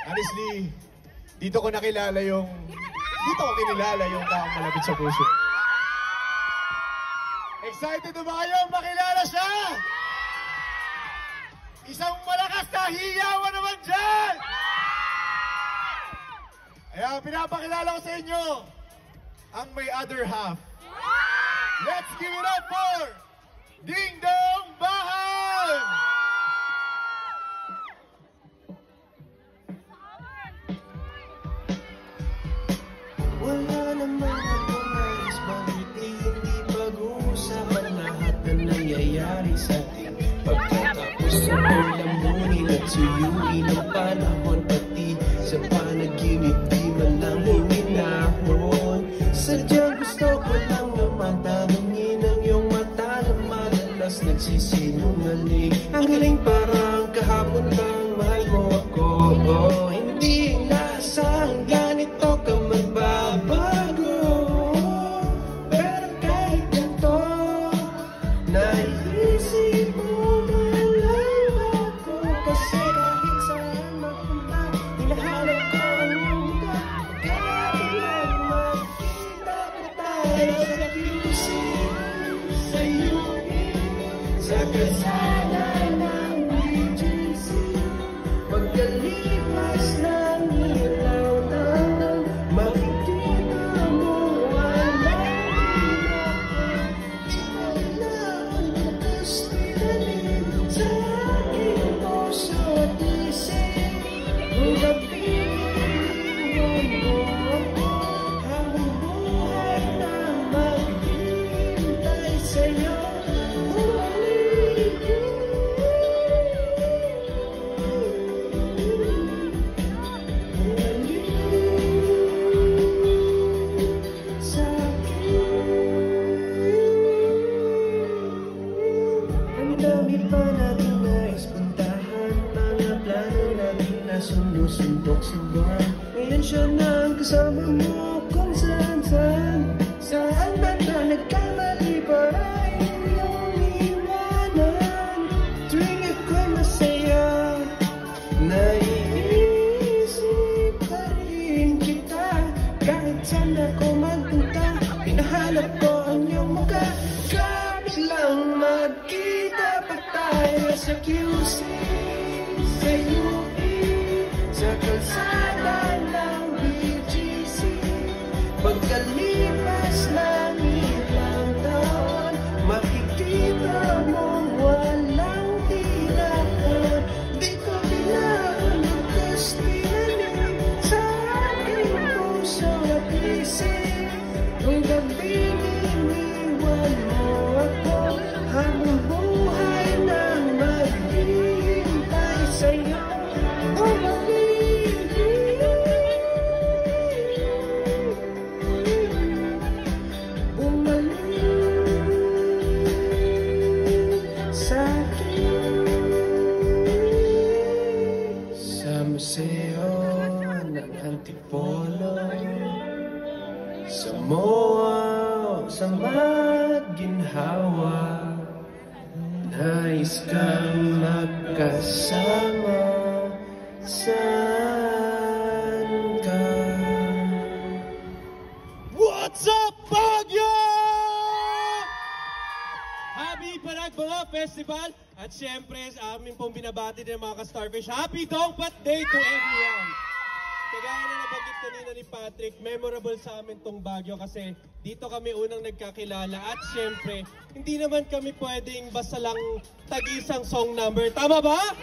Honestly, dito ko kinilala yung taong malapit sa puso. Excited na ba kayo makilala siya? Isang malakas na hiyawan naman dyan! Kaya pinapakilala ko sa inyo ang may other half. Let's give it up for Ding Dong Bahan! Wala naman akong nais, bakit hindi pag-uusapan lahat na nangyayari sa ating pagkatapos sa ulamunin at suyuin ang panahon, pati sa panaginip di man lang huminahon. Sadyang gusto ko lang naman tanungin ang iyong mata na madalas nagsisinungaling. Ang galing parang kahapon lang mahal mo ako. Oh, hindi inaasahang ganito ka magbabago. Pero kahit ganito, naiisip mo man lang ako. Kasi kahit saan mapunta, hinahanap ko ang iyong mukha. Kaya lang makita pa tayo sa QC, sa UP, sa kalsada ng BGC. Pagkalipas ng ilaw na makikita mo wala na ang nakastiranin sa aking puso at isip. Kung kapiliwan mo ako, habang buhay na maghihintay sa'yo. Ang dami pa natin nais puntahan, mga plano natin na sunod-sundok sa buwan. Ngayon siya na ang kasama mo kung saan-saan. Saan ba na nagkamali para iyong iwanan? Tuwing ako'y masaya, naiisip pa rin kita. Kahit saan ako magpunta, pinahanap ko ang iyong mukha. Kapit lang magkita pa tayo sa QC, sa UP, sa kalsada ng BGC. Pagkalipas ng ilang taon, makikita mong walang tinakot. Di ko kailangan magkastiranin sa aking puso at isip. Kung gabing iniwan mo ako, habang buhay na maghihintay sa'yo. Bumalik sa'kin sa museo ng Antipolo, sa MOA, sa maginhawa. Nais kang magkasama, saan ka? What's up, Baguio? Happy Panagbawa Festival! At syempre, sa amin pong binabati din mga ka-Starfish, Happy Dongpat Day to everyone! Kagaya na nabanggit kanina ni Patrick, memorable sa amin tong Baguio kasi dito kami unang nagkakilala at syempre, hindi naman kami pwedeng basta lang tag-isang song number. Tama ba?